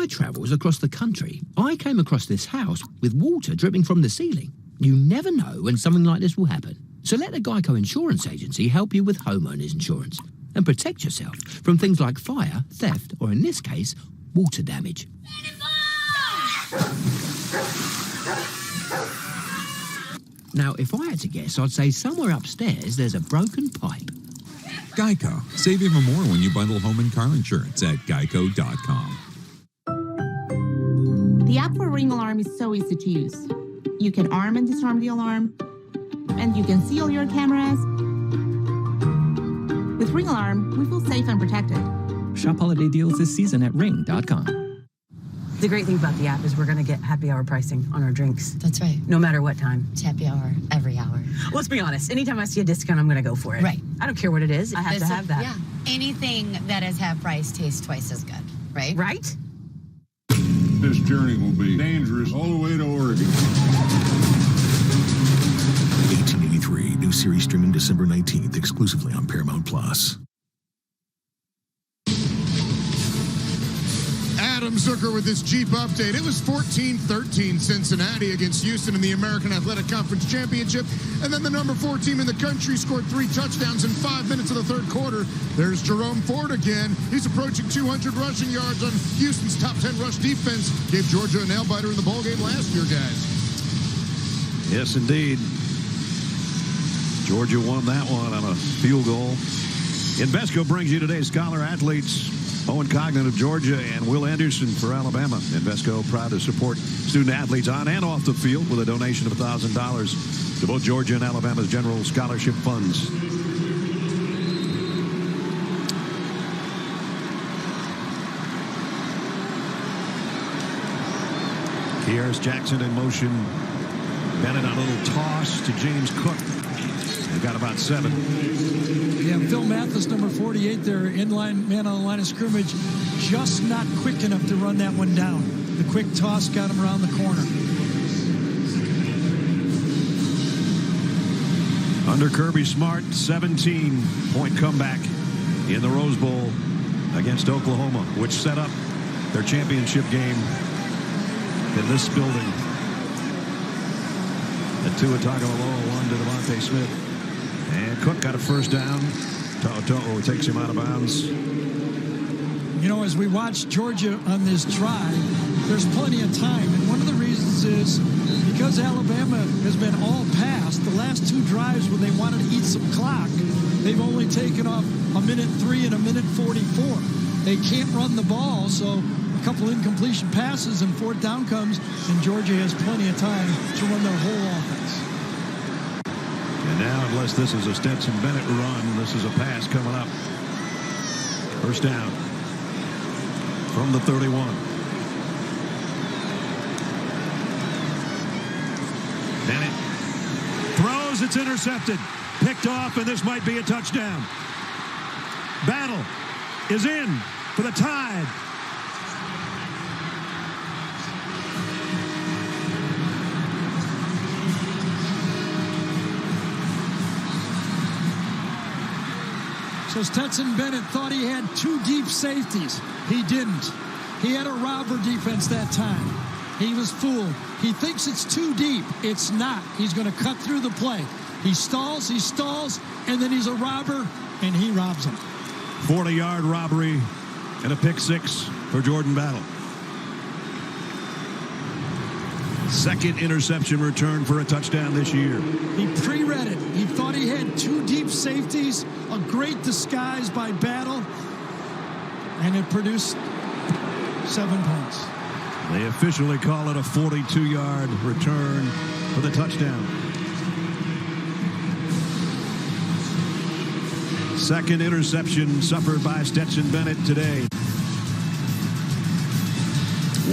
my travels across the country, I came across this house with water dripping from the ceiling. You never know when something like this will happen. So let the Geico Insurance Agency help you with homeowners insurance and protect yourself from things like fire, theft, or in this case, water damage. Now, if I had to guess, I'd say somewhere upstairs there's a broken pipe. Geico. Save even more when you bundle home and car insurance at geico.com. The app for Ring Alarm is so easy to use. You can arm and disarm the alarm, and you can seal your cameras. With Ring Alarm, we feel safe and protected. Shop holiday deals this season at ring.com. The great thing about the app is we're going to get happy hour pricing on our drinks. That's right. No matter what time. It's happy hour every hour. Let's be honest. Anytime I see a discount, I'm going to go for it. Right. I don't care what it is. I have to have that. Yeah. Anything that is half price tastes twice as good, right? Right? This journey will be dangerous all the way to Oregon. 1883, new series streaming December 19th, exclusively on Paramount Plus. Adam Zucker with this Jeep update. It was 14-13 Cincinnati against Houston in the American Athletic Conference Championship. And then the number 4 team in the country scored 3 touchdowns in 5 minutes of the third quarter. There's Jerome Ford again. He's approaching 200 rushing yards on Houston's top 10 rush defense. Gave Georgia a nail-biter in the ballgame last year, guys. Yes, indeed. Georgia won that one on a field goal. Invesco brings you today's Scholar Athletes. Owen Cognan of Georgia and Will Anderson for Alabama. Invesco proud to support student athletes on and off the field with a donation of $1,000 to both Georgia and Alabama's general scholarship funds. Kearis Jackson in motion. Bennett on a little toss to James Cook. They've got about 7. Yeah, Phil Mathis, number 48 there, in line, man on the line of scrimmage, just not quick enough to run that one down. The quick toss got him around the corner. Under Kirby Smart, 17-point comeback in the Rose Bowl against Oklahoma, which set up their championship game in this building. The Tua Tagovailoa one to Devontae Smith. And Cook got a first down. To'o takes him out of bounds. You know, as we watch Georgia on this drive, there's plenty of time. And one of the reasons is because Alabama has been all passed, the last 2 drives when they wanted to eat some clock, they've only taken off a minute 3 and a minute 44. They can't run the ball, so a couple incompletion passes and 4th down comes, and Georgia has plenty of time to run their whole offense. And now, unless this is a Stetson Bennett run, this is a pass coming up. First down from the 31. Bennett throws, it's intercepted. Picked off, and this might be a touchdown. Battle is in for the Tide. So Stetson Bennett thought he had 2 deep safeties. He didn't. He had a robber defense that time. He was fooled. He thinks it's too deep. It's not. He's going to cut through the play. He stalls, and then he's a robber, and he robs him. 40-yard robbery and a pick 6 for Jordan Battle. Second interception return for a touchdown this year. He pre-read it. He thought he had 2 deep safeties, a great disguise by Battle, and it produced 7 points. They officially call it a 42-yard return for the touchdown. Second interception suffered by Stetson Bennett today.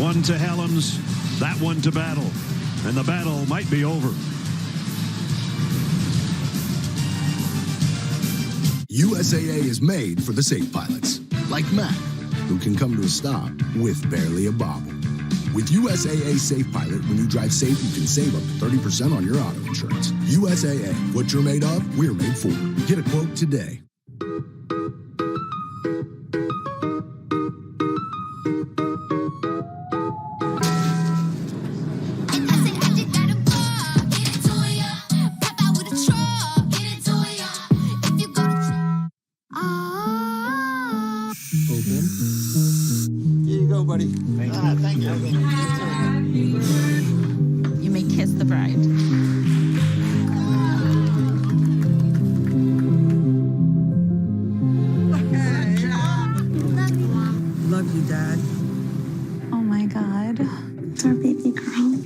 One to Helms, that one to Battle. And the battle might be over. USAA is made for the safe pilots, like Matt, who can come to a stop with barely a bobble. With USAA Safe Pilot, when you drive safe, you can save up to 30% on your auto insurance. USAA, what you're made of, we're made for. Get a quote today. buddy. Thank you. You may kiss the bride. Love you, Dad. Oh my God. It's our baby girl.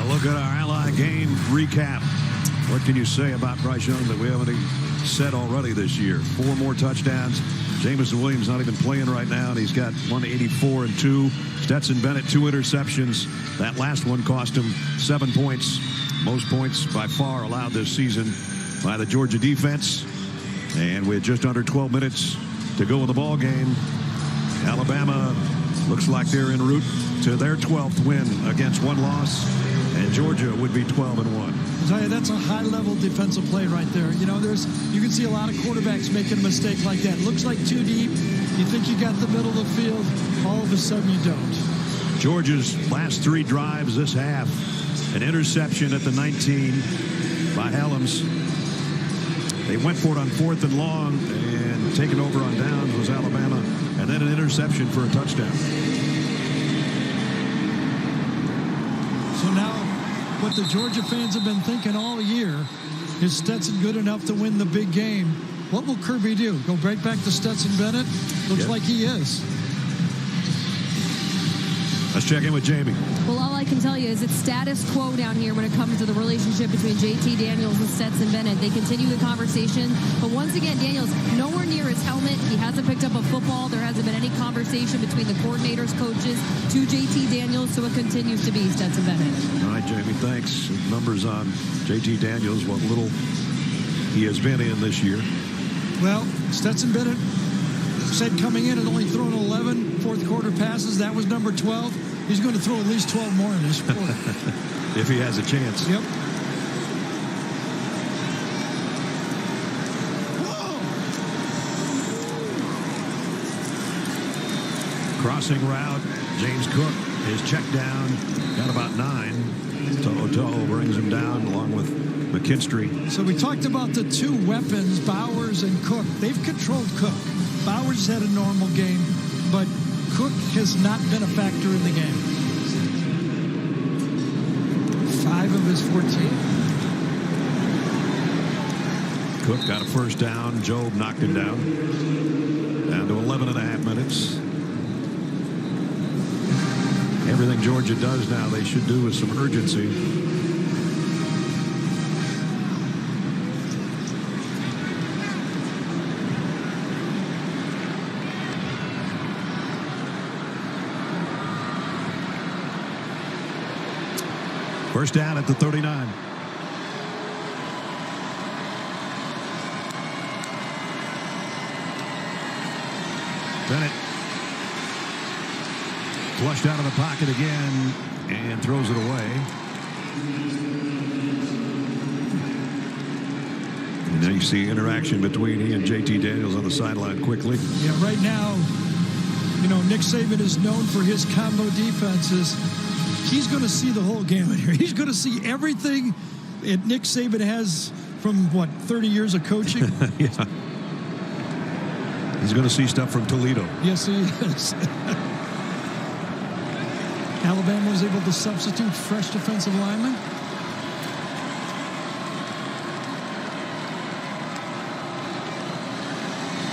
Look at our Ally game recap. What can you say about Bryce Young that we haven't said already this year? 4 more touchdowns. Jameson Williams not even playing right now, and he's got 184 and 2. Stetson Bennett 2 interceptions. That last one cost him 7 points. Most points by far allowed this season by the Georgia defense. And with just under 12 minutes to go in the ball game, Alabama looks like they're en route to their 12th win against 1 loss. And Georgia would be 12-1. I'll tell you, that's a high-level defensive play right there. You know, you can see a lot of quarterbacks making a mistake like that. Looks like too deep. You think you got the middle of the field. All of a sudden, you don't. Georgia's last 3 drives this half. An interception at the 19 by Helms. They went for it on 4th and long, and taken over on downs was Alabama. And then an interception for a touchdown. So now, what the Georgia fans have been thinking all year, is Stetson good enough to win the big game? What will Kirby do? Go right back to Stetson Bennett? Looks like he is. Let's check in with Jamie. Well, all I can tell you is it's status quo down here when it comes to the relationship between JT Daniels and Stetson Bennett. They continue the conversation, but once again, Daniels nowhere near his helmet. He hasn't picked up a football. There hasn't been any conversation between the coordinators, coaches, to JT Daniels, so it continues to be Stetson Bennett. All right, Jamie, thanks. Numbers on JT Daniels, what little he has been in this year. Well, Stetson Bennett said coming in and only thrown 11 fourth-quarter passes. That was number 12. He's going to throw at least 12 more in this quarter. If he has a chance. Yep. Crossing route. James Cook is checked down. Got about 9. Toto brings him down along with McKinstry. So we talked about the 2 weapons, Bowers and Cook. They've controlled Cook. Bowers had a normal game, but Cook has not been a factor in the game. 5 of his 14. Cook got a first down. Job knocked him down. Down to 11.5 minutes. Everything Georgia does now, they should do with some urgency. First down at the 39. Bennett flushed out of the pocket again and throws it away. And now you see interaction between he and JT Daniels on the sideline quickly. Yeah, right now, you know, Nick Saban is known for his combo defenses. He's going to see the whole gamut here. He's going to see everything that Nick Saban has from, 30 years of coaching? Yeah. He's going to see stuff from Toledo. Yes, he is. Alabama was able to substitute fresh defensive linemen.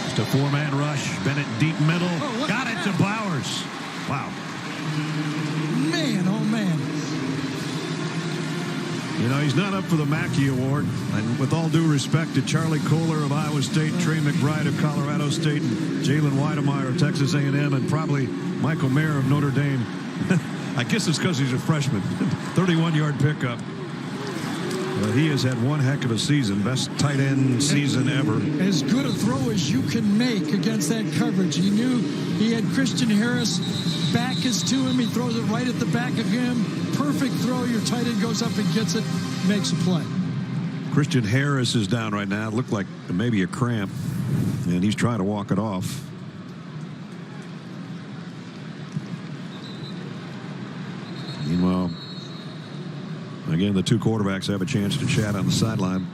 Just a 4-man rush. Bennett deep middle. Got it to Bowers. Wow. Man, oh man. You know, he's not up for the Mackey Award. And with all due respect to Charlie Kohler of Iowa State, Trey McBride of Colorado State, and Jalen Weidemeyer of Texas A&M, and probably Michael Mayer of Notre Dame. I guess it's because he's a freshman. 31-yard pickup. He has had one heck of a season. Best tight end season ever. As good a throw as you can make against that coverage. He knew he had Christian Harris. Back is to him. He throws it right at the back of him. Perfect throw. Your tight end goes up and gets it, makes a play. Christian Harris is down right now. It looked like maybe a cramp, and he's trying to walk it off. Meanwhile, again, the two quarterbacks have a chance to chat on the sideline.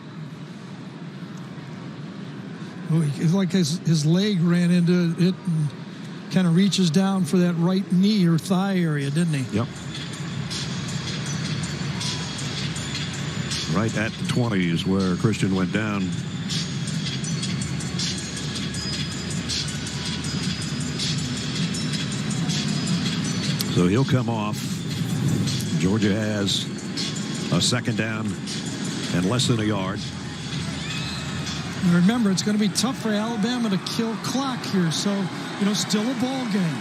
Oh, it's like his leg ran into it and kind of reaches down for that right knee or thigh area, didn't he? Yep. Right at the 20 is where Christian went down. So he'll come off. Georgia has a second down and less than a yard. And remember, it's going to be tough for Alabama to kill clock here. So, still a ball game.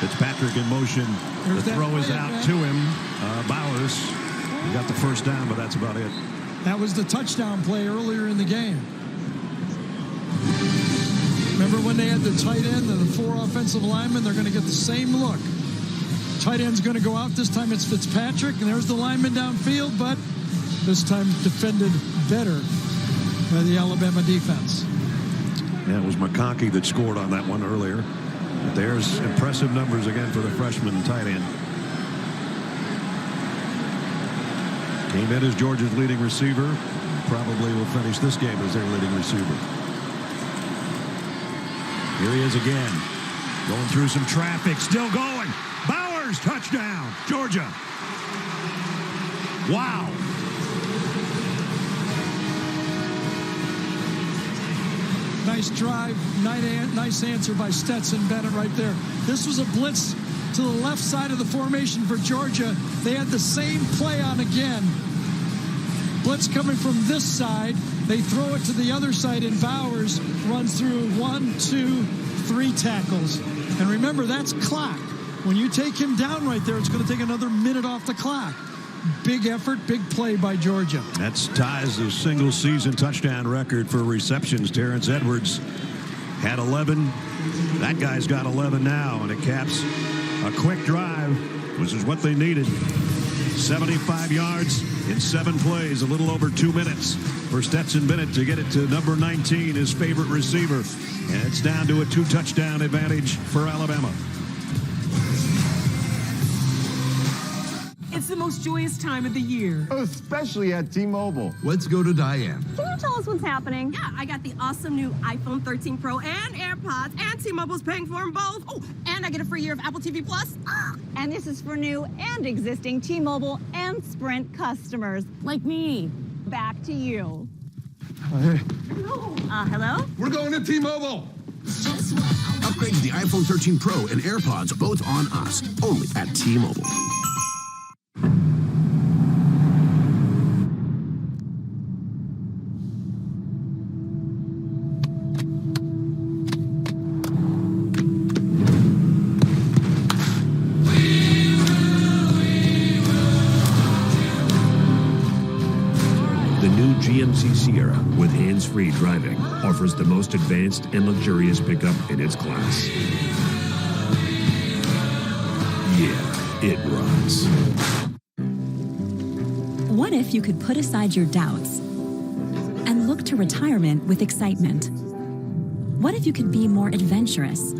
Fitzpatrick in motion. The throw is out to him. Bowers. He got the first down, but that's about it. That was the touchdown play earlier in the game. Remember when they had the tight end and the 4 offensive linemen? They're going to get the same look. Tight end's going to go out. This time it's Fitzpatrick, and there's the lineman downfield, but this time defended better by the Alabama defense. Yeah, it was McConkey that scored on that one earlier. But there's impressive numbers again for the freshman tight end. Came in as Georgia's leading receiver. Probably will finish this game as their leading receiver. Here he is again. Going through some traffic. Still going. Bowers, touchdown. Georgia. Wow. Nice drive. Nice answer by Stetson Bennett right there. This was a blitz to the left side of the formation for Georgia. They had the same play on again. Blitz coming from this side. They throw it to the other side, and Bowers runs through 1, 2, 3 tackles. And remember, that's clock. When you take him down right there, it's going to take another minute off the clock. Big effort, big play by Georgia. That's ties the single season touchdown record for receptions. Terrence Edwards had 11. That guy's got 11 now, and it caps a quick drive, which is what they needed. 75 yards in 7 plays, a little over 2 minutes for Stetson Bennett to get it to number 19, his favorite receiver. And it's down to a 2-touchdown advantage for Alabama. It's the most joyous time of the year. Especially at T-Mobile. Let's go to Diane. Can you tell us what's happening? Yeah, I got the awesome new iPhone 13 Pro and AirPods, and T-Mobile's paying for them both. Oh, and I get a free year of Apple TV Plus. And this is for new and existing T-Mobile and Sprint customers. Like me. Back to you. Hello? We're going to T-Mobile. Upgrade to the iPhone 13 Pro and AirPods, both on us. Only at T-Mobile. GMC Sierra with hands-free driving offers the most advanced and luxurious pickup in its class. Yeah, it runs. What if you could put aside your doubts and look to retirement with excitement? What if you could be more adventurous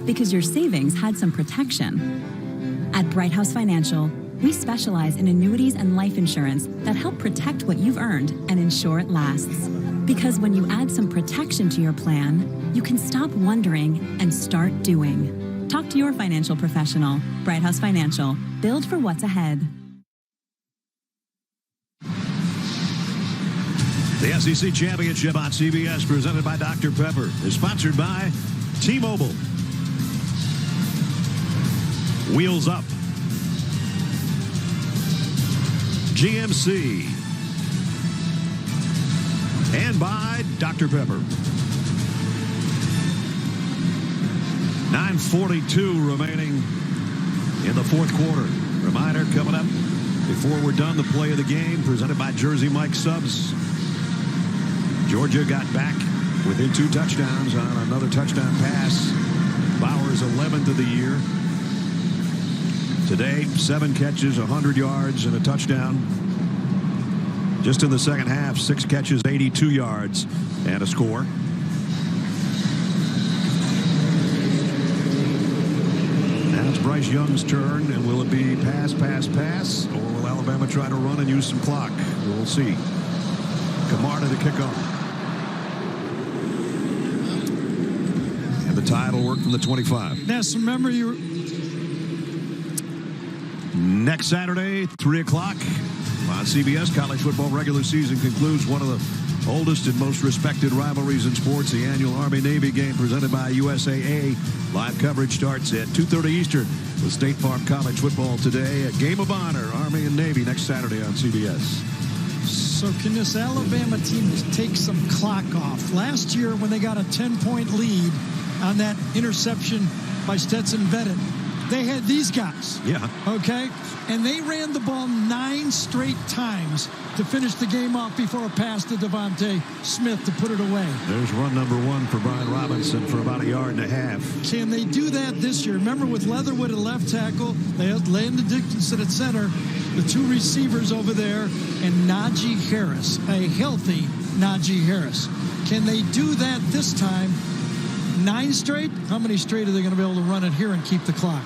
because your savings had some protection? At Bright House Financial, we specialize in annuities and life insurance that help protect what you've earned and ensure it lasts. Because when you add some protection to your plan, you can stop wondering and start doing. Talk to your financial professional. Bright House Financial. Build for what's ahead. The SEC Championship on CBS, presented by Dr. Pepper, is sponsored by T-Mobile. Wheels Up. GMC, and by Dr. Pepper. 9:42 remaining in the fourth quarter. Reminder coming up before we're done, the play of the game presented by Jersey Mike Subs. Georgia got back within 2 touchdowns on another touchdown pass. Bauer's 11th of the year. Today, 7 catches, 100 yards, and a touchdown. Just in the second half, 6 catches, 82 yards, and a score. Now it's Bryce Young's turn, and will it be pass, pass, pass, or will Alabama try to run and use some clock? We'll see. Camarda to kick off. And the tide will work from the 25. Ness, remember you. Next Saturday, 3 o'clock on CBS, college football regular season concludes one of the oldest and most respected rivalries in sports, the annual Army-Navy game presented by USAA. Live coverage starts at 2:30 Eastern with State Farm College Football Today. A game of honor, Army and Navy, next Saturday on CBS. So can this Alabama team take some clock off? Last year when they got a 10-point lead on that interception by Stetson Bennett, they had these guys. Yeah. Okay? And they ran the ball 9 straight times to finish the game off before a pass to Devontae Smith to put it away. There's run number 1 for Brian Robinson for about 1.5 yards. Can they do that this year? Remember with Leatherwood at left tackle, they had Landon Dickinson at center, the 2 receivers over there, and Najee Harris, a healthy Najee Harris. Can they do that this time? 9 straight? How many straight are they going to be able to run it here and keep the clock?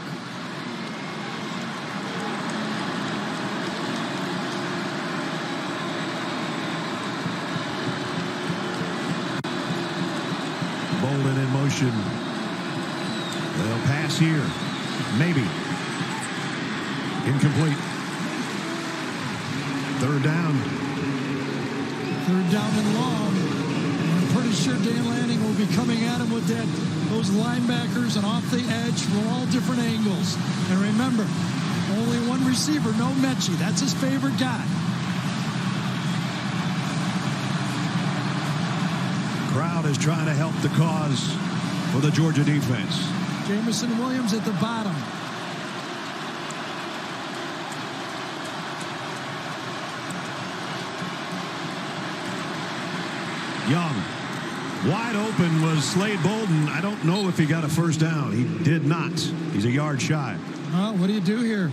Bolden in motion. They'll pass here. Maybe. Incomplete. 3rd down. 3rd down and long. I'm pretty sure Dan Lanning will be coming at him with those linebackers and off the edge from all different angles. And remember, only 1 receiver, no Mechie. That's his favorite guy. Crowd is trying to help the cause for the Georgia defense. Jamison Williams at the bottom. Young. Wide open was Slade Bolden. I don't know if he got a 1st down. He did not. He's a yard shy. Well, what do you do here?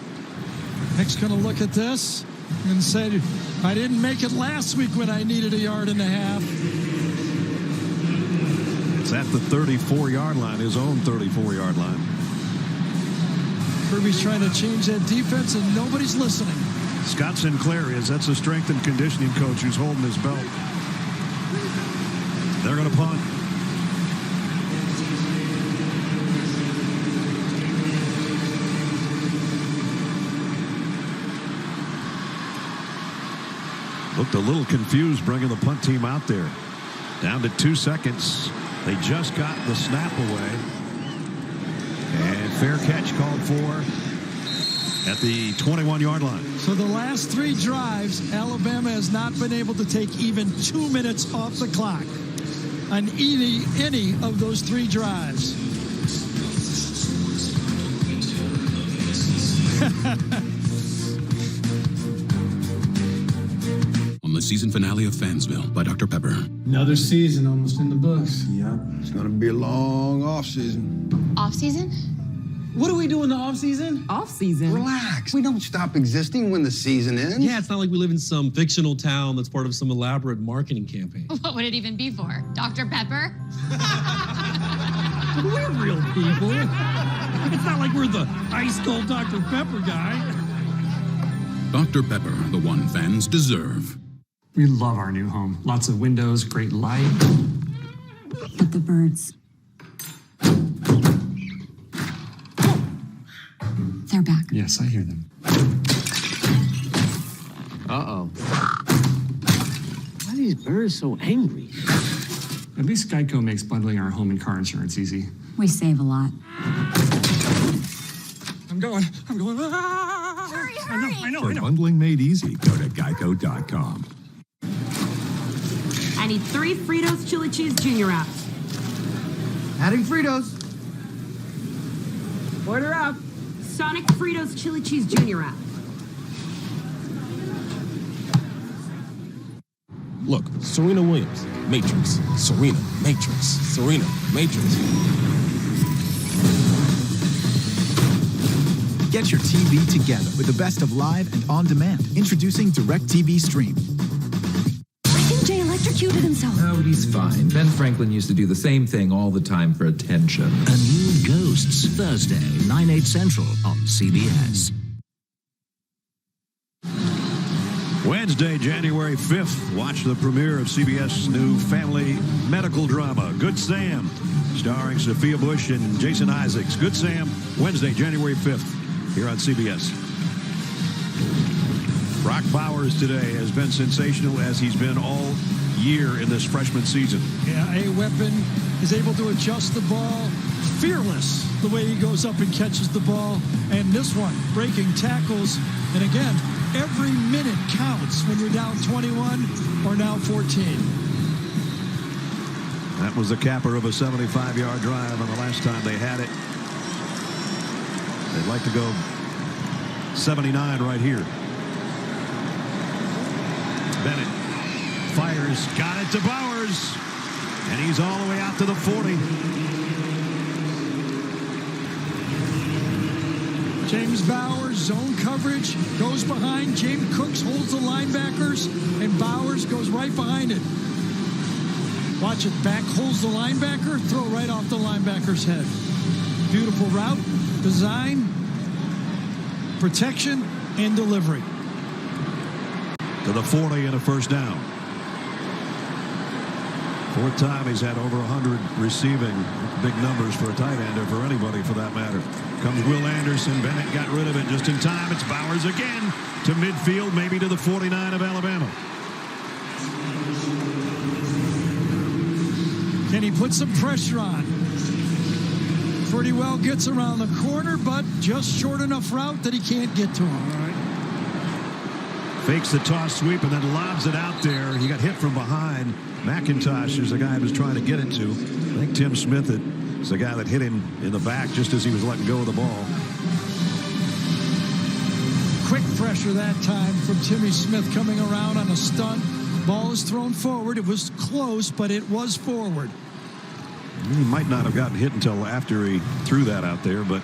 Nick's going to look at this and say, I didn't make it last week when I needed 1.5 yards. It's at the 34-yard line, his own 34-yard line. Kirby's trying to change that defense, and nobody's listening. Scott Sinclair is. That's a strength and conditioning coach who's holding his belt. They're going to punt. Looked a little confused bringing the punt team out there. Down to 2 seconds. They just got the snap away. And fair catch called for at the 21-yard line. So the last 3 drives, Alabama has not been able to take even 2 minutes off the clock on any of those 3 drives. On the season finale of Fansville by Dr. Pepper. Another season almost in the books. Yep. It's going to be a long off season. Off season? What do we do in the off season? Off season? Relax. We don't stop existing when the season ends. Yeah, it's not like we live in some fictional town that's part of some elaborate marketing campaign. What would it even be for? Dr. Pepper? We're real people. It's not like we're the ice cold Dr. Pepper guy. Dr. Pepper, the one fans deserve. We love our new home. Lots of windows, great light. But the birds. They're back. Yes, I hear them. Uh-oh. Why are these birds so angry? At least Geico makes bundling our home and car insurance easy. We save a lot. I'm going. Hurry, hurry! I know. For bundling made easy, go to geico.com. I need 3 Fritos chili cheese junior wraps. Adding Fritos. Order up. Sonic Fritos Chili Cheese Junior app. Look, Serena Williams, Matrix. Serena, Matrix. Serena, Matrix. Get your TV together with the best of live and on demand. Introducing DirecTV Stream. I think Jay electrocuted himself. Oh, he's fine. Ben Franklin used to do the same thing all the time for attention. A new Ghosts, Thursday, 9/8 Central on CBS. Wednesday, January 5th, watch the premiere of CBS' new family medical drama, Good Sam, starring Sophia Bush and Jason Isaacs. Good Sam, Wednesday, January 5th, here on CBS. Brock Bowers today has been sensational as he's been all year in this freshman season. Yeah, a weapon, is able to adjust the ball. Fearless the way he goes up and catches the ball. And this one, breaking tackles. And again, every minute counts when you're down 21 or now 14. That was the capper of a 75-yard drive on the last time they had it. They'd like to go 79 right here. Bennett fires, got it to Bowers, and he's all the way out to the 40. James Bowers, zone coverage, goes behind. James Cooks holds the linebackers, and Bowers goes right behind it. Watch it, back holds the linebacker, throw right off the linebacker's head. Beautiful route, design, protection, and delivery. To the 40 and a first down. Fourth time he's had over 100 receiving. Big numbers for a tight end or for anybody for that matter. Comes Will Anderson. Bennett got rid of it just in time. It's Bowers again to midfield, maybe to the 49 of Alabama. Can he put some pressure on? Pretty well gets around the corner, but just short enough route that he can't get to him. All right. Fakes the toss sweep and then lobs it out there. He got hit from behind. McIntosh is the guy who was trying to get it to. I think Tim Smith is the guy that hit him in the back just as he was letting go of the ball. Quick pressure that time from Timmy Smith coming around on a stunt. Ball is thrown forward. It was close, but it was forward. He might not have gotten hit until after he threw that out there, but...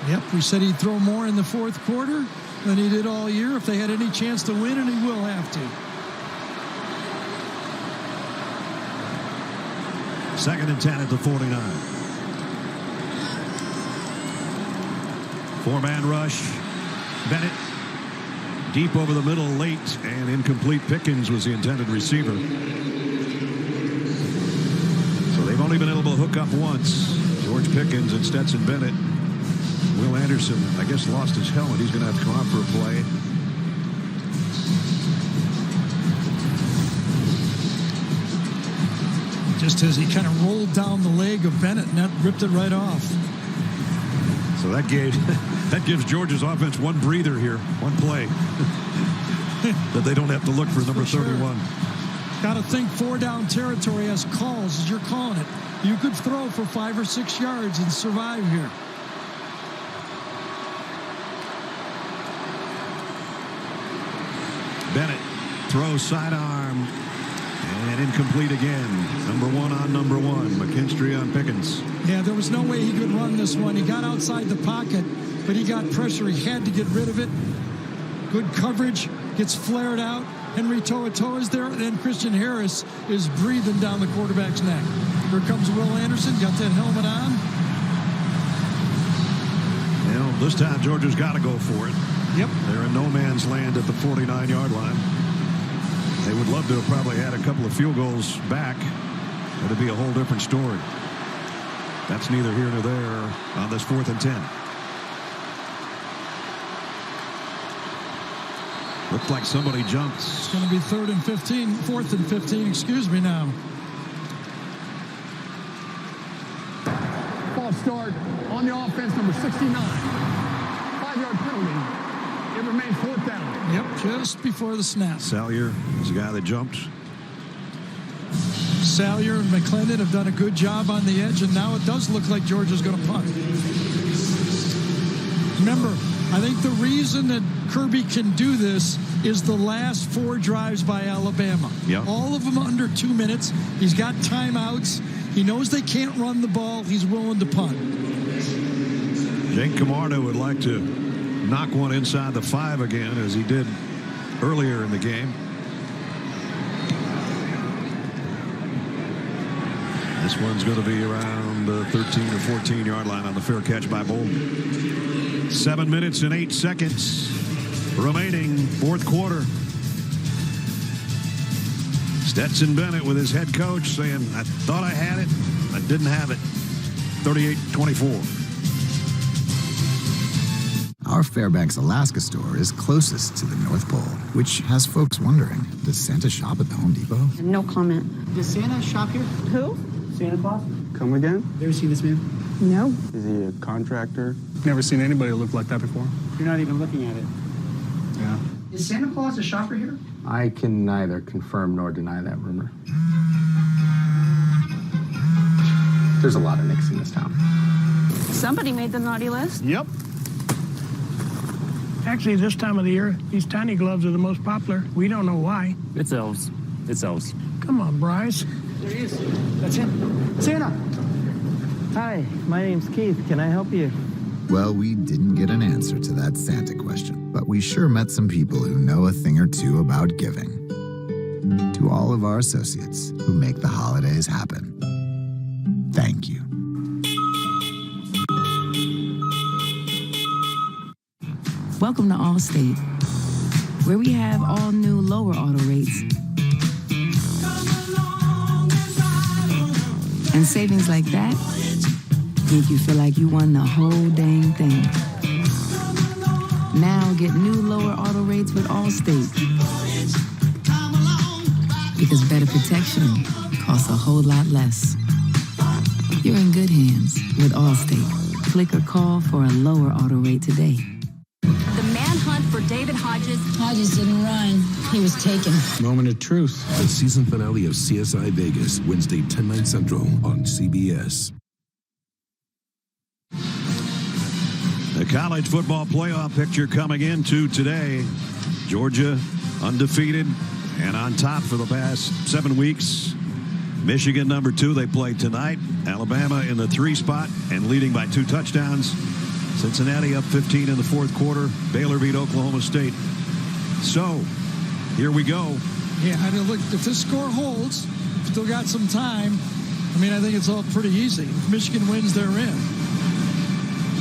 Yep, we said he'd throw more in the fourth quarter than he did all year if they had any chance to win, and he will have to. Second and 10 at the 49. Four-man rush. Bennett deep over the middle late, and incomplete. Pickens was the intended receiver. So they've only been able to hook up once. George Pickens and Stetson Bennett. Will Anderson, I guess, lost his helmet. He's going to have to come out for a play. Just as he kind of rolled down the leg of Bennett, and that ripped it right off. So that gives Georgia's offense one breather here, one play. That they don't have to look for number 31. Got to think 4-down territory as calls, as you're calling it. You could throw for 5 or 6 yards and survive here. Bennett throws sidearm and incomplete again. Number 1 on number 1. McKinstry on Pickens. Yeah, there was no way he could run this one. He got outside the pocket, but he got pressure. He had to get rid of it. Good coverage. Gets flared out. Henry To'oTo'o is there, and then Christian Harris is breathing down the quarterback's neck. Here comes Will Anderson. Got that helmet on. You know, this time Georgia's got to go for it. Yep. They're in no man's land at the 49-yard line. They would love to have probably had a couple of field goals back. It'd be a whole different story. That's neither here nor there on this 4th and 10. Looked like somebody jumped. It's going to be 4th and 15, excuse me now. False start on the offense, number 69. 5-yard penalty. It remains 4th down. Yep, just before the snap. Salyer is the guy that jumped. Salyer and McClendon have done a good job on the edge, and now it does look like Georgia's going to punt. Remember, I think the reason that Kirby can do this is the last 4 drives by Alabama. Yep. All of them under 2 minutes. He's got timeouts. He knows they can't run the ball. He's willing to punt. Jake Camarda would like to knock one inside the 5 again, as he did earlier in the game. This one's going to be around the 13 or 14-yard line on the fair catch by Bull. 7 minutes and 8 seconds remaining, fourth quarter. Stetson Bennett with his head coach saying, I thought I had it. I didn't have it. 38-24. Our Fairbanks, Alaska store is closest to the North Pole, which has folks wondering, does Santa shop at the Home Depot? No comment. Does Santa shop here? Who? Santa Claus? Come again? You ever seen this man? No. Is he a contractor? Never seen anybody look like that before. You're not even looking at it. Yeah. Is Santa Claus a shopper here? I can neither confirm nor deny that rumor. There's a lot of Nicks in this town. Somebody made the naughty list. Yep. Actually, this time of the year, these tiny gloves are the most popular. We don't know why. It's elves. It's elves. Come on, Bryce. There he is. That's him. Santa. Hi, my name's Keith. Can I help you? Well, we didn't get an answer to that Santa question, but we sure met some people who know a thing or two about giving. To all of our associates who make the holidays happen, thank you. Welcome to Allstate, where we have all new lower auto rates and savings like that make you feel like you won the whole dang thing. Now get new lower auto rates with Allstate, because better protection costs a whole lot less. You're in good hands with Allstate. Click or call for a lower auto rate today. The manhunt for David Hodges. Hodges didn't run. He was taken. Moment of truth. The season finale of CSI Vegas, Wednesday, 10/9 Central on CBS. The college football playoff picture coming into today. Georgia undefeated and on top for the past 7 weeks. Michigan number 2, they play tonight. Alabama in the 3 spot and leading by 2 touchdowns. Cincinnati up 15 in the fourth quarter. Baylor beat Oklahoma State. So, here we go. Yeah, I mean, look, if this score holds, still got some time. I mean, I think it's all pretty easy. If Michigan wins, they're in.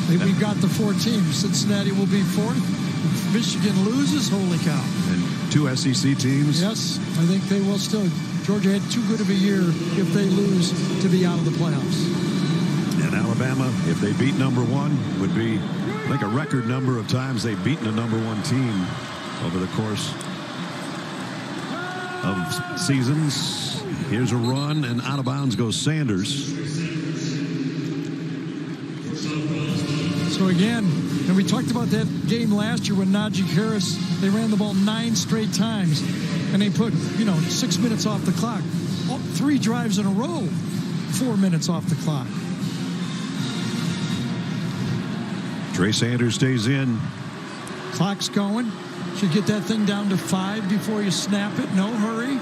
We've got the 4 teams. Cincinnati will be 4th. If Michigan loses, holy cow. And 2 SEC teams. Yes, I think they will still. Georgia had too good of a year if they lose to be out of the playoffs. And Alabama, if they beat number 1, would be, I think, a record number of times they've beaten a number 1 team over the course of seasons. Here's a run, and out of bounds goes Sanders. So again, and we talked about that game last year when Najee Harris, they ran the ball 9 straight times, and they put, 6 minutes off the clock. 3 drives in a row, 4 minutes off the clock. Trey Sanders stays in. Clock's going. Should get that thing down to 5 before you snap it. No hurry.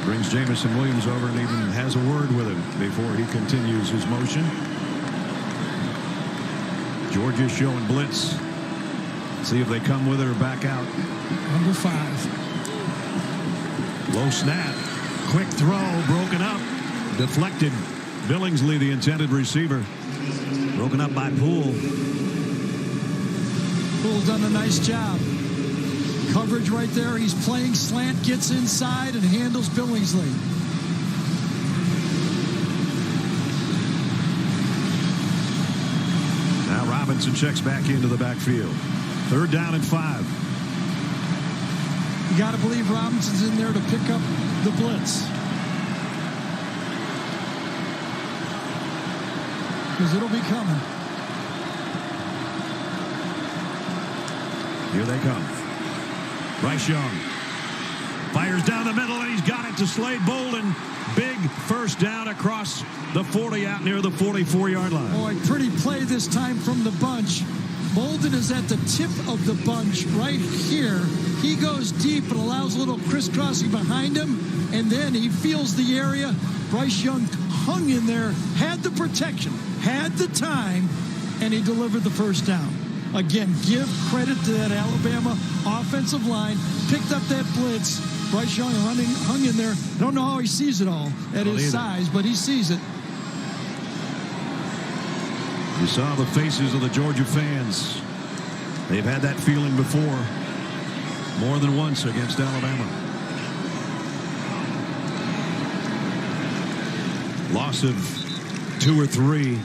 Brings Jamison Williams over and even has a word with him before he continues his motion. Georgia showing blitz. See if they come with it or back out. Number 5. Low snap. Quick throw. Broken up. Deflected. Billingsley, the intended receiver. Broken up by Poole. Poole's done a nice job. Coverage right there. He's playing slant, gets inside, and handles Billingsley. Now Robinson checks back into the backfield. 3rd down and 5. You got to believe Robinson's in there to pick up the blitz. Because it'll be coming. Here they come. Bryce Young fires down the middle, and he's got it to Slade Bolden. Big first down across the 40 out near the 44-yard line. Boy, pretty play this time from the bunch. Bolden is at the tip of the bunch right here. He goes deep and allows a little crisscrossing behind him, and then he feels the area. Bryce Young hung in there, had the protection, had the time, and he delivered the first down. Again, give credit to that Alabama offensive line. Picked up that blitz. Bryce Young hung in there. I don't know how he sees it all at his size, but he sees it. You saw the faces of the Georgia fans. They've had that feeling before, more than once against Alabama. Loss of 2 or 3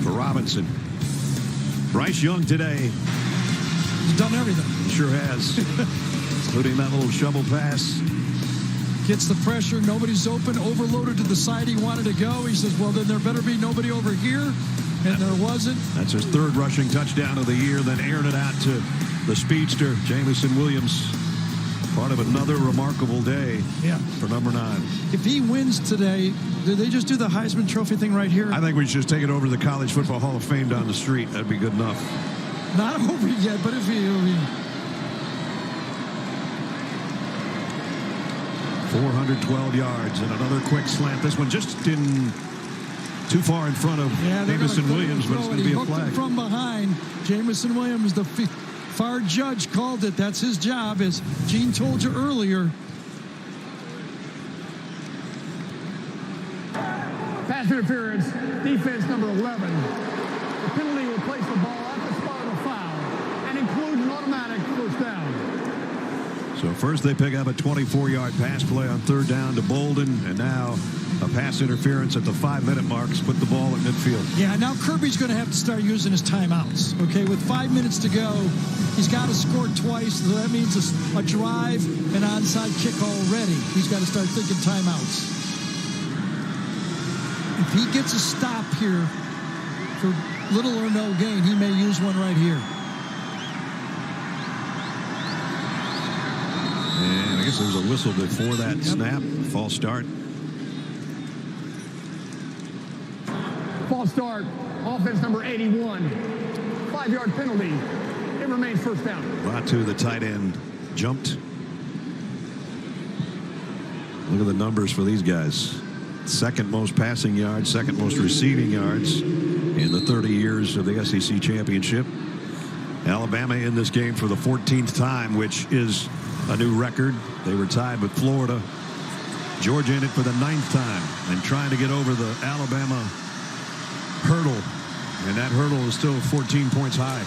for Robinson. Bryce Young today. He's done everything. He sure has, including that little shovel pass. Gets the pressure. Nobody's open. Overloaded to the side he wanted to go. He says, well, then there better be nobody over here. And there wasn't. That's his 3rd rushing touchdown of the year. Then aired it out to the speedster, Jamison Williams. Part of another remarkable day for number 9. If he wins today, do they just do the Heisman Trophy thing right here? I think we should just take it over to the College Football Hall of Fame down the street. That'd be good enough. Not over yet, but if he... 412 yards and another quick slant. This one just in too far in front of Jamison Williams, but it's going to be a flag. From behind, Jamison Williams, the far judge, called it. That's his job, as Gene told you earlier. Pass interference, defense number 11. The penalty will place the ball at the spot of the foul and include an automatic first down. So first they pick up a 24-yard pass play on 3rd down to Bolden, and now a pass interference at the 5-minute marks, put the ball at midfield. Yeah, now Kirby's going to have to start using his timeouts. Okay, with 5 minutes to go, he's got to score twice. So that means a drive, an onside kick already. He's got to start thinking timeouts. If he gets a stop here for little or no gain, he may use one right here. And I guess there was a whistle before that snap. False start. False start. Offense number 81. 5-yard penalty. It remains first down. Batu, the tight end, jumped. Look at the numbers for these guys. 2nd most passing yards, 2nd most receiving yards in the 30 years of the SEC championship. Alabama in this game for the 14th time, which is a new record. They were tied with Florida. Georgia in it for the 9th time and trying to get over the Alabama hurdle. And that hurdle is still 14 points high.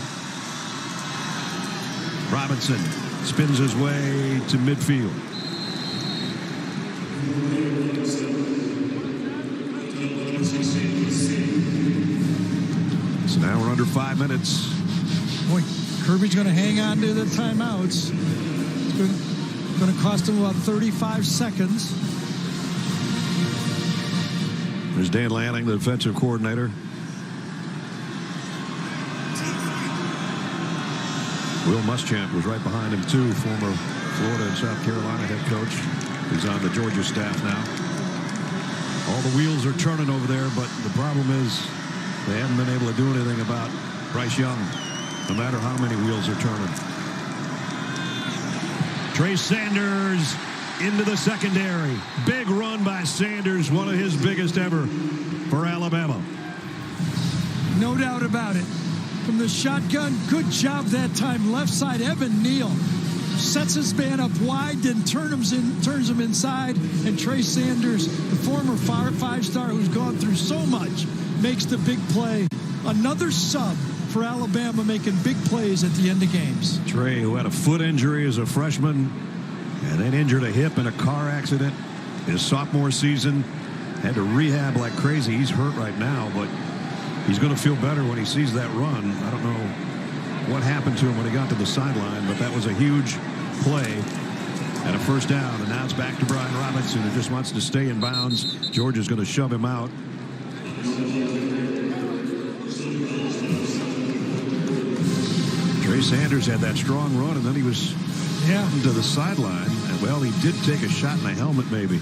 Robinson spins his way to midfield. So now we're under 5 minutes. Boy, Kirby's going to hang on to the timeouts. It's going to cost him about 35 seconds. There's Dan Lanning, the defensive coordinator. Will Muschamp was right behind him, too, former Florida and South Carolina head coach. He's on the Georgia staff now. All the wheels are turning over there, but the problem is they haven't been able to do anything about Bryce Young, no matter how many wheels are turning. Trey Sanders into the secondary. Big run by Sanders, one of his biggest ever for Alabama. No doubt about it. From the shotgun, good job that time. Left side, Evan Neal sets his man up wide, then turns him inside, and Trey Sanders, the former 5-star who's gone through so much, makes the big play. Another sub for Alabama, making big plays at the end of games. Trey, who had a foot injury as a freshman and then injured a hip in a car accident his sophomore season, had to rehab like crazy. He's hurt right now, but he's going to feel better when he sees that run. I don't know what happened to him when he got to the sideline, but that was a huge play and a first down. And now it's back to Brian Robinson, who just wants to stay in bounds. Georgia's going to shove him out. Trey Sanders had that strong run, and then he was to the sideline. And, well, he did take a shot in the helmet, maybe.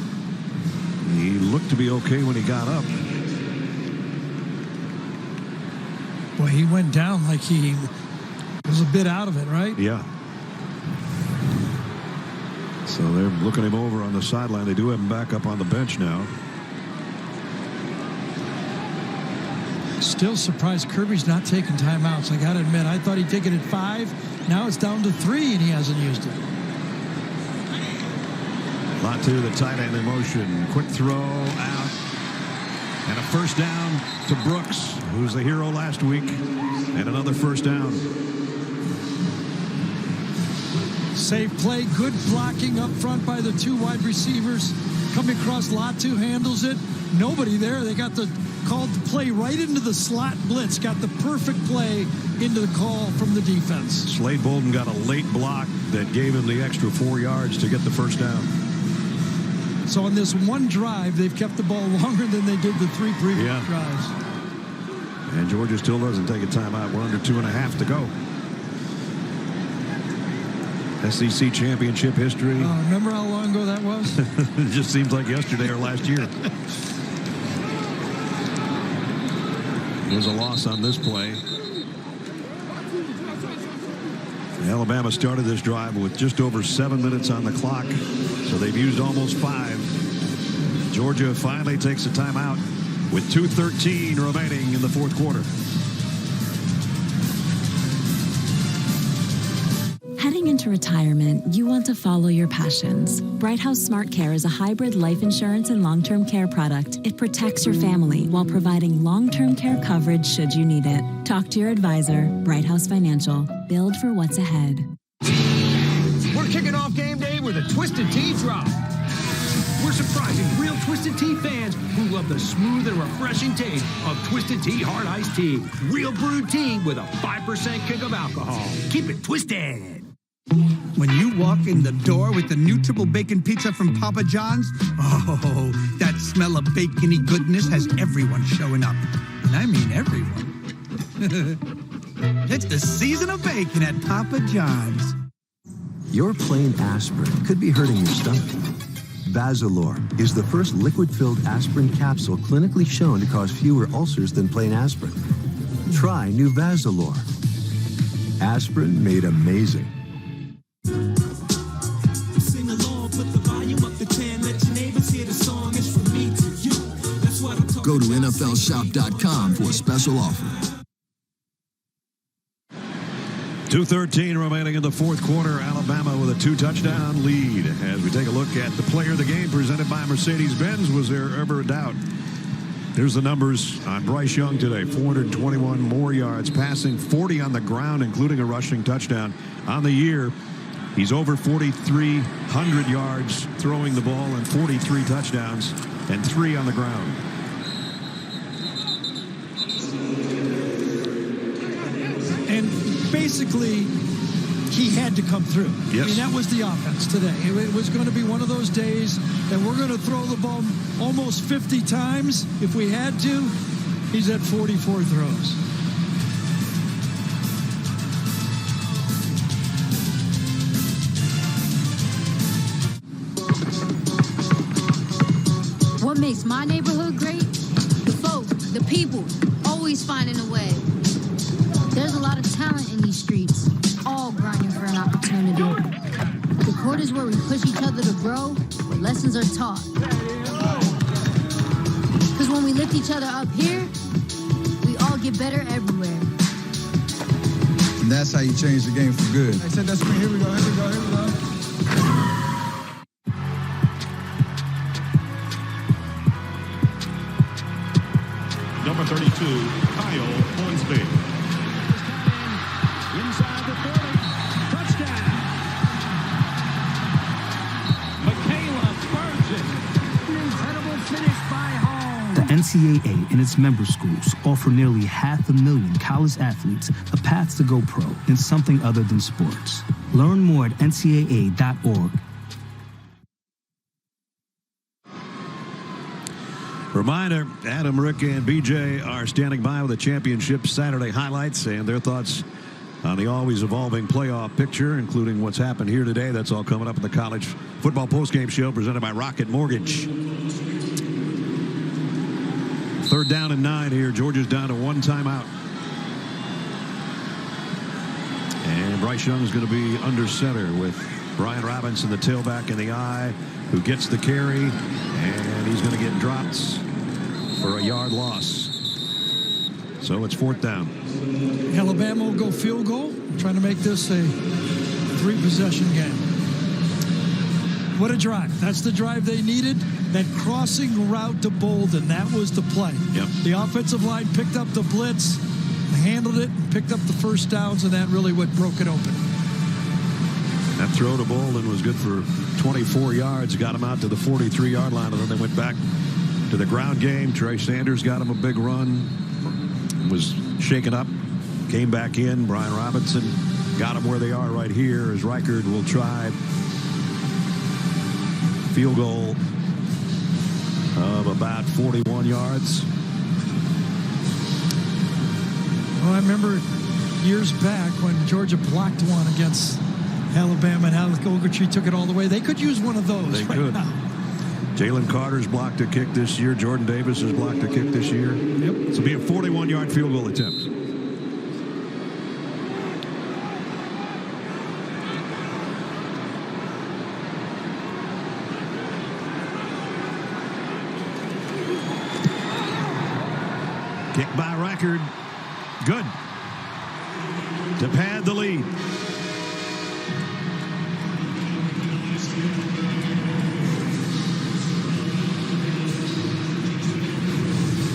He looked to be okay when he got up. Boy, he went down like he Was a bit out of it, right? Yeah. So they're looking him over on the sideline. They do have him back up on the bench now. Still surprised Kirby's not taking timeouts. I got to admit, I thought he'd take it at 5. Now it's down to 3, and he hasn't used it. Latu, the tight end in motion. Quick throw out. And a first down to Brooks, who's the hero last week. And another first down. Safe play, good blocking up front by the 2 wide receivers. Coming across, Latu handles it. Nobody there. They got the called the play right into the slot blitz. Got the perfect play into the call from the defense. Slade Bolden got a late block that gave him the extra 4 yards to get the first down. So on this one drive, they've kept the ball longer than they did the 3 previous drives. And Georgia still doesn't take a timeout. We're under 2.5 to go. SEC championship history. Remember how long ago that was? It just seems like yesterday or last year. There's a loss on this play. Alabama started this drive with just over 7 minutes on the clock, so they've used almost 5. Georgia finally takes a timeout with 2:13 remaining in the fourth quarter. Heading into retirement, you want to follow your passions. Bright House Smart Care is a hybrid life insurance and long-term care product. It protects your family while providing long-term care coverage should you need it. Talk to your advisor. Bright House Financial. Build for what's ahead. We're kicking off game day with a Twisted Tea drop. We're surprising real Twisted Tea fans who love the smooth and refreshing taste of Twisted Tea Hard Iced Tea. Real brewed tea with a 5% kick of alcohol. Keep it twisted. When you walk in the door with the new triple bacon pizza from Papa John's, oh, that smell of bacony goodness has everyone showing up. And I mean everyone. It's the season of bacon at Papa John's. Your plain aspirin could be hurting your stomach. Vazalore is the first liquid-filled aspirin capsule clinically shown to cause fewer ulcers than plain aspirin. Try new Vazalore. Aspirin made amazing. Sing along, put the volume up to 10, let your neighbors hear the song. It's from me to you. That's what I'm talking about. Go to NFLshop.com for a special offer. 2:13 remaining in the fourth quarter. Alabama with a 2-touchdown lead. As we take a look at the player of the game presented by Mercedes-Benz. Was there ever a doubt? Here's the numbers on Bryce Young today. 421 more yards passing, 40 on the ground, including a rushing touchdown. On the year, he's over 4,300 yards throwing the ball and 43 touchdowns and 3 on the ground. And basically, he had to come through. Yes. I mean, that was the offense today. It was going to be one of those days that we're going to throw the ball almost 50 times if we had to. He's at 44 throws. What makes my neighborhood great? The folk, the people, always finding a way. There's a lot of talent in these streets, all grinding for an opportunity. The court is where we push each other to grow, where lessons are taught. Because when we lift each other up here, we all get better everywhere. And that's how you change the game for good. I said that's me. Here we go, here we go, here we go. Number 32, Kyle Hornsby. Inside the 30. Touchdown. Michaela Spurgeon. An incredible finish by Holmes. The NCAA and its member schools offer nearly 500,000 college athletes a path to go pro in something other than sports. Learn more at ncaa.org. Reminder, Adam, Rick, and BJ are standing by with the championship Saturday highlights and their thoughts on the always evolving playoff picture, including what's happened here today. That's all coming up in the college football postgame show presented by Rocket Mortgage. 3rd down and 9 here. Georgia's down to 1 timeout. And Bryce Young is going to be under center with Brian Robinson, the tailback in the eye, who gets the carry, and he's going to get dropped for a yard loss. So it's 4th down. Alabama will go field goal, trying to make this a 3-possession game. What a drive. That's the drive they needed. That crossing route to Bolden, that was the play. Yep. The offensive line picked up the blitz, handled it, picked up the first downs, and that really what broke it open. That throw to Bolden was good for 24 yards, got him out to the 43-yard line, and then they went back to the ground game. Trey Sanders got him a big run, was shaken up, came back in. Brian Robinson got him where they are right here as Reichard will try field goal of about 41 yards. Well, I remember years back when Georgia blocked one against Alabama and Alec Ogletree took it all the way. They could use one of those They right could. now. Jalen Carter's blocked a kick this year. Jordan Davis has blocked a kick this year. Yep. This will be a 41-yard field goal attempt. Kick by Reichard. Good. To pad the lead.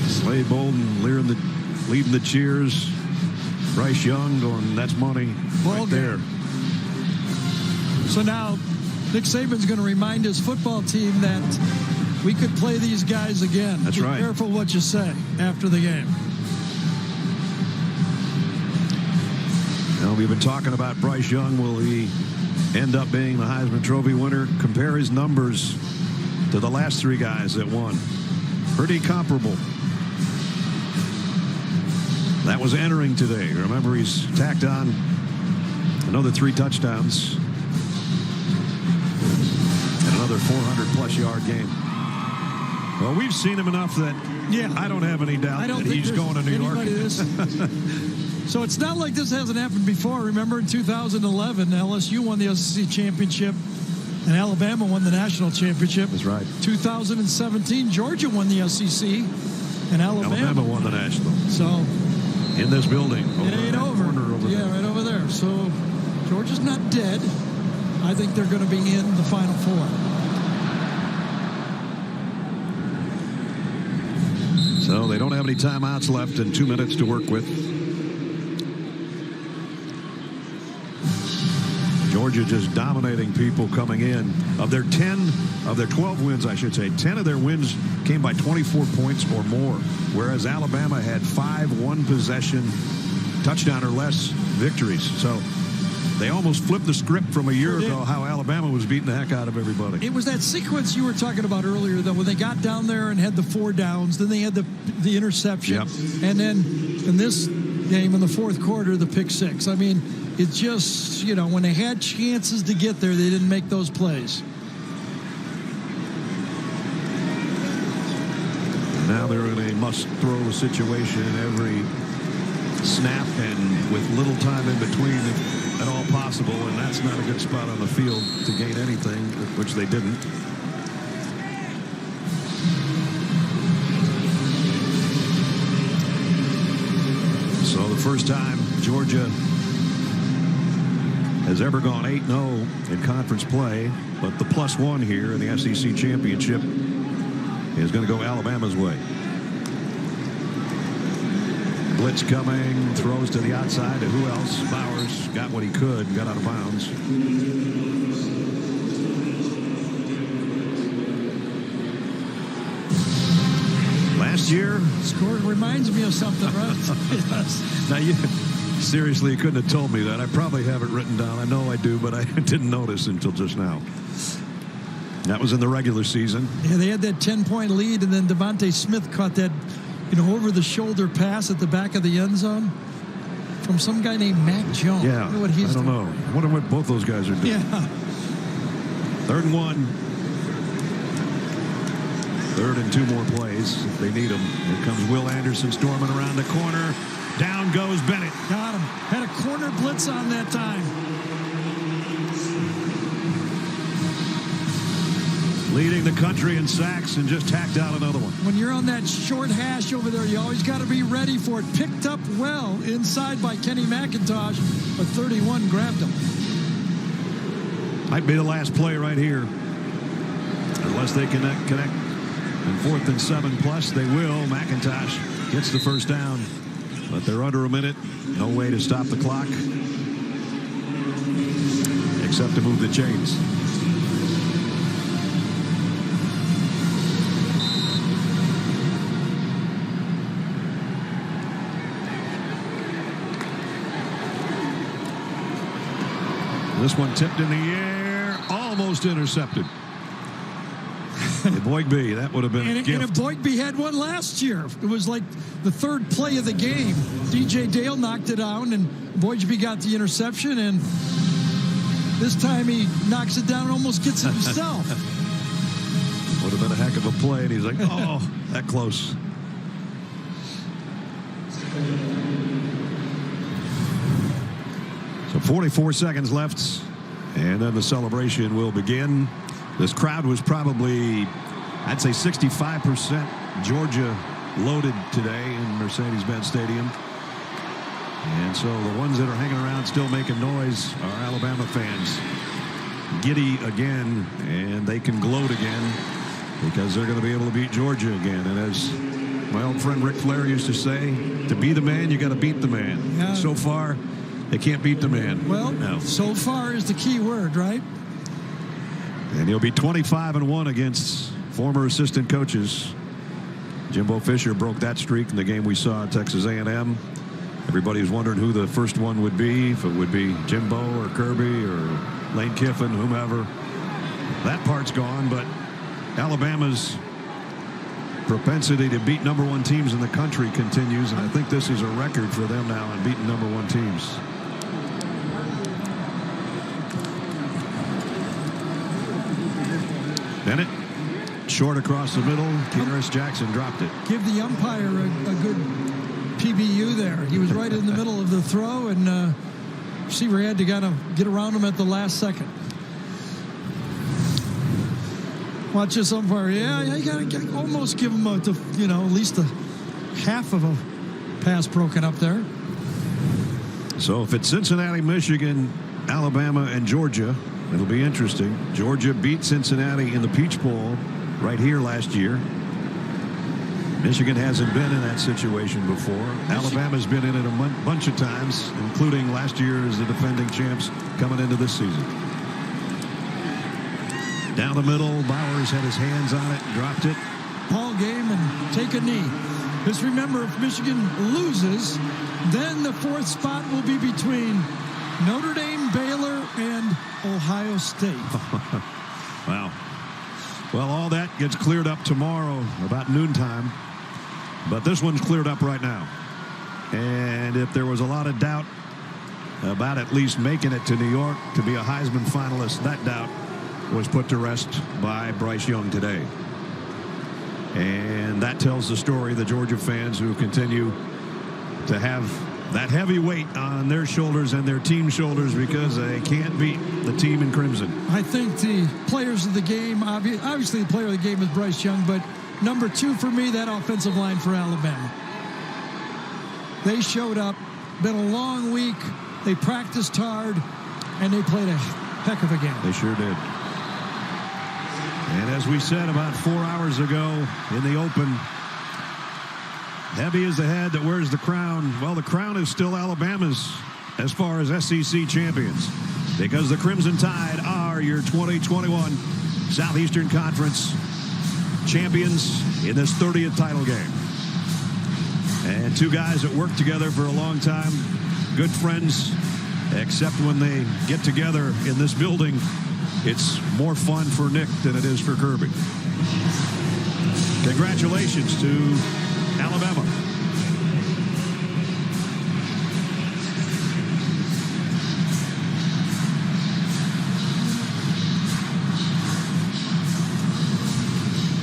Slade Bolden leading the cheers. Bryce Young going, that's money right there. So now Nick Saban's going to remind his football team that we could play these guys again. That's right. Be careful what you say after the game. Now, we've been talking about Bryce Young. Will he end up being the Heisman Trophy winner? Compare his numbers to the last 3 guys that won. Pretty comparable. That was entering today. Remember, he's tacked on another 3 touchdowns and another 400-plus yard game. Well, we've seen him enough that I don't have any doubt that he's going to New York. So it's not like this hasn't happened before. Remember in 2011, LSU won the SEC championship and Alabama won the national championship. That's right. 2017, Georgia won the SEC and Alabama won the national. So in this building. It ain't over. Right over there. So Georgia's not dead. I think they're going to be in the Final Four. So they don't have any timeouts left and 2 minutes to work with. Georgia just dominating people coming in. Of their 12 wins, I should say, 10 of their wins came by 24 points or more, whereas Alabama had 5 one-possession touchdown or less victories. So they almost flipped the script from a year ago, how Alabama was beating the heck out of everybody. It was that sequence you were talking about earlier, though, when they got down there and had the 4 downs, then they had the interception, and then in this game in the 4th quarter, the pick 6. I mean, it's just, you know, when they had chances to get there, they didn't make those plays. Now they're in a must-throw situation every snap and with little time in between if at all possible, and that's not a good spot on the field to gain anything, which they didn't. So the first time Georgia has ever gone 8-0 in conference play, but the +1 here in the SEC championship is going to go Alabama's way. Blitz coming, throws to the outside to who else? Bowers got what he could, got out of bounds. Last year, score reminds me of something, right? Yes. Now you seriously couldn't have told me that. I probably have it written down. I know I do, but I didn't notice until just now. That was in the regular season. Yeah, they had that 10-point lead, and then Devontae Smith caught that, you know, over-the-shoulder pass at the back of the end zone from some guy named Mac Jones. Yeah, I don't know what he's doing. I wonder what both those guys are doing. Yeah. 3rd and 1. 3rd and 2 more plays if they need them. Here comes Will Anderson storming around the corner. Down goes Bennett. Got him. Had a corner blitz on that time. Leading the country in sacks and just tacked out another one. When you're on that short hash over there, you always got to be ready for it. Picked up well inside by Kenny McIntosh, but 31 grabbed him. Might be the last play right here. Unless they connect. And 4th and 7+, they will. McIntosh gets the first down. But they're under a minute. No way to stop the clock. Except to move the chains. This one tipped in the air, almost intercepted. Boygby, that would have been a gift. And Boygby had one last year. It was like the 3rd play of the game. DJ Dale knocked it down, and Boygby got the interception, and this time he knocks it down and almost gets it himself. Would have been a heck of a play, and he's like, oh, that close. So 44 seconds left, and then the celebration will begin. This crowd was probably, I'd say 65% Georgia loaded today in Mercedes-Benz Stadium. And so the ones that are hanging around still making noise are Alabama fans. Giddy again, and they can gloat again because they're going to be able to beat Georgia again. And as my old friend Ric Flair used to say, to be the man, you got to beat the man. Yeah. So far, they can't beat the man. Well, no. So far is the key word, right? And he'll be 25-1 against former assistant coaches. Jimbo Fisher broke that streak in the game we saw at Texas A&M. Everybody was wondering who the first one would be, if it would be Jimbo or Kirby or Lane Kiffin, whomever. That part's gone, but Alabama's propensity to beat #1 teams in the country continues, and I think this is a record for them now in beating #1 teams. Bennett, short across the middle. Kearis Jackson dropped it. Give the umpire a good PBU there. He was right in the middle of the throw, and receiver had to kind of get around him at the last second. Watch this umpire. Yeah, you got to almost give him at least a half of a pass broken up there. So if it's Cincinnati, Michigan, Alabama, and Georgia, it'll be interesting. Georgia beat Cincinnati in the Peach Bowl right here last year. Michigan hasn't been in that situation before. Alabama's been in it a bunch of times, including last year as the defending champs coming into this season. Down the middle, Bowers had his hands on it, dropped it. Ball game and take a knee. Just remember, if Michigan loses, then the 4th spot will be between Notre Dame, Baylor, and Ohio State. Wow. Well, all that gets cleared up tomorrow about noontime. But this one's cleared up right now. And if there was a lot of doubt about at least making it to New York to be a Heisman finalist, that doubt was put to rest by Bryce Young today. And that tells the story of the Georgia fans who continue to have that heavy weight on their shoulders and their team's shoulders because they can't beat the team in crimson. I think the players of the game, obviously the player of the game is Bryce Young, but number 2 for me, that offensive line for Alabama. They showed up. Been a long week. They practiced hard, and they played a heck of a game. They sure did. And as we said about 4 hours ago in the open, heavy is the head that wears the crown. Well, the crown is still Alabama's as far as SEC champions, because the Crimson Tide are your 2021 Southeastern Conference champions in this 30th title game. And 2 guys that worked together for a long time, good friends, except when they get together in this building, it's more fun for Nick than it is for Kirby. Congratulations to Alabama.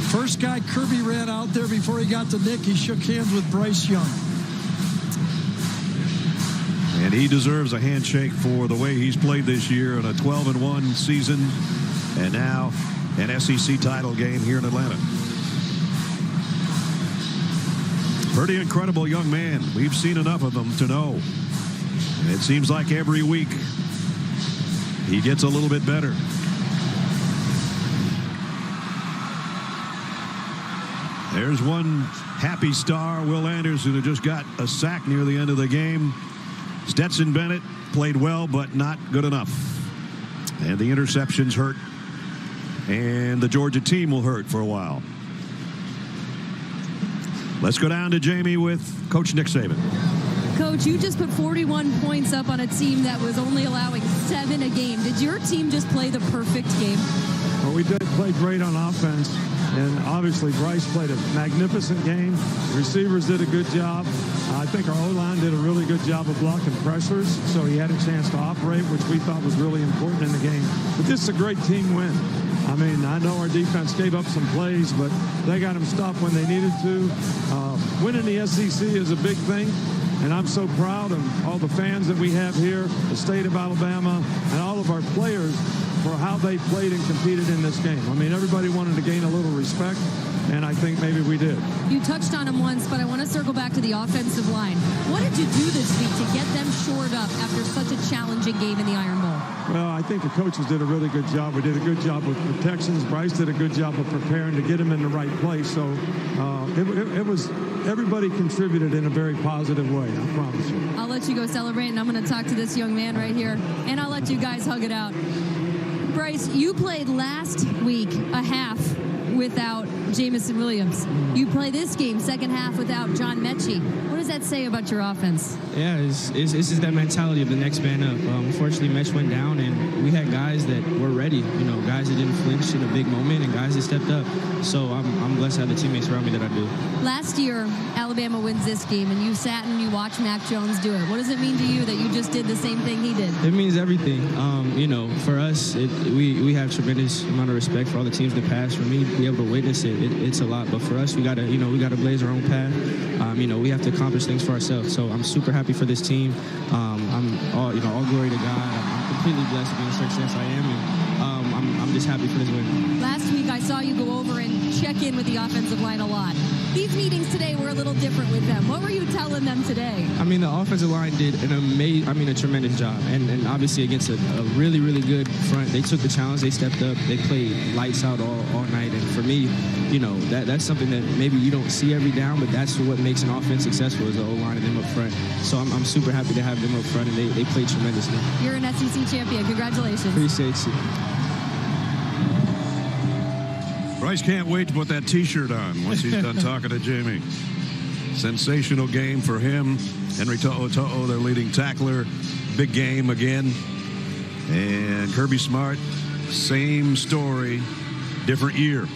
First guy Kirby ran out there before he got to Nick, he shook hands with Bryce Young. And he deserves a handshake for the way he's played this year in a 12-1 season, and now an SEC title game here in Atlanta. Pretty incredible young man. We've seen enough of him to know. And it seems like every week he gets a little bit better. There's one happy star, Will Anderson, who just got a sack near the end of the game. Stetson Bennett played well, but not good enough. And the interceptions hurt. And the Georgia team will hurt for a while. Let's go down to Jamie with Coach Nick Saban. Coach, you just put 41 points up on a team that was only allowing 7 a game. Did your team just play the perfect game? Well, we did play great on offense, and obviously Bryce played a magnificent game. The receivers did a good job. I think our O-line did a really good job of blocking pressures, so he had a chance to operate, which we thought was really important in the game. But this is a great team win. I mean, I know our defense gave up some plays, but they got them stopped when they needed to. Winning the SEC is a big thing, and I'm so proud of all the fans that we have here, the state of Alabama, and all of our players for how they played and competed in this game. I mean, everybody wanted to gain a little respect, and I think maybe we did. You touched on them once, but I want to circle back to the offensive line. What did you do this week to get them shored up after such a challenging game in the Iron Bowl? Well, I think the coaches did a really good job. We did a good job with protections. Bryce did a good job of preparing to get him in the right place. So it was everybody contributed in a very positive way, I promise you. I'll let you go celebrate, and I'm going to talk to this young man right here, and I'll let you guys hug it out. Bryce, you played last week a half without Jamison Williams. You play this game, second half, without John Mechie. What does that say about your offense? Yeah, it's just that mentality of the next man up. Unfortunately, Mech went down, and we had guys that were ready. You know, guys that didn't flinch in a big moment, and guys that stepped up. So I'm blessed to have the teammates around me that I do. Last year, Alabama wins this game, and you sat and you watched Mac Jones do it. What does it mean to you that you just did the same thing he did? It means everything. You know, for us, we have tremendous amount of respect for all the teams that pass. For me, to be able to witness it, it's a lot. But for us, we gotta blaze our own path. You know, we have to accomplish things for ourselves. So I'm super happy for this team. I'm all glory to God. I'm completely blessed to be in the circumstance I am, and I'm just happy for this win. Last week, I saw you go over and check in with the offensive line a lot. These meetings today were a little different with them. What were you telling them today? I mean, the offensive line did a tremendous job. And obviously against a really, really good front, they took the challenge, they stepped up, they played lights out all night. And for me, you know, that's something that maybe you don't see every down, but that's what makes an offense successful is the O-line and them up front. So I'm super happy to have them up front, and they played tremendously. You're an SEC champion. Congratulations. Appreciate you. Bryce can't wait to put that T-shirt on once he's done talking to Jamie. Sensational game for him. Henry To'o, their leading tackler. Big game again. And Kirby Smart, same story, different year.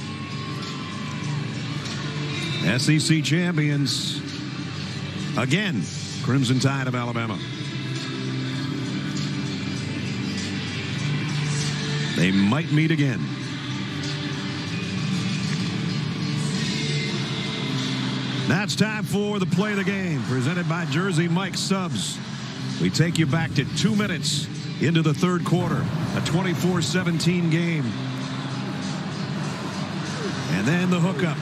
SEC champions again. Crimson Tide of Alabama. They might meet again. Now it's time for the play of the game, presented by Jersey Mike Subs. We take you back to 2 minutes into the third quarter, a 24-17 game. And then the hookup.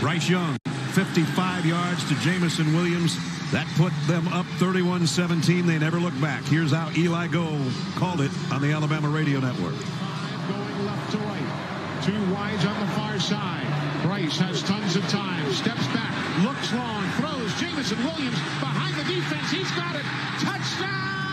Bryce Young, 55 yards to Jamison Williams. That put them up 31-17. They never looked back. Here's how Eli Gold called it on the Alabama Radio Network. Going left to right. 2 wides on the far side. Bryce has tons of time. Steps back. Looks long. Throws. Jamison Williams behind the defense. He's got it. Touchdown!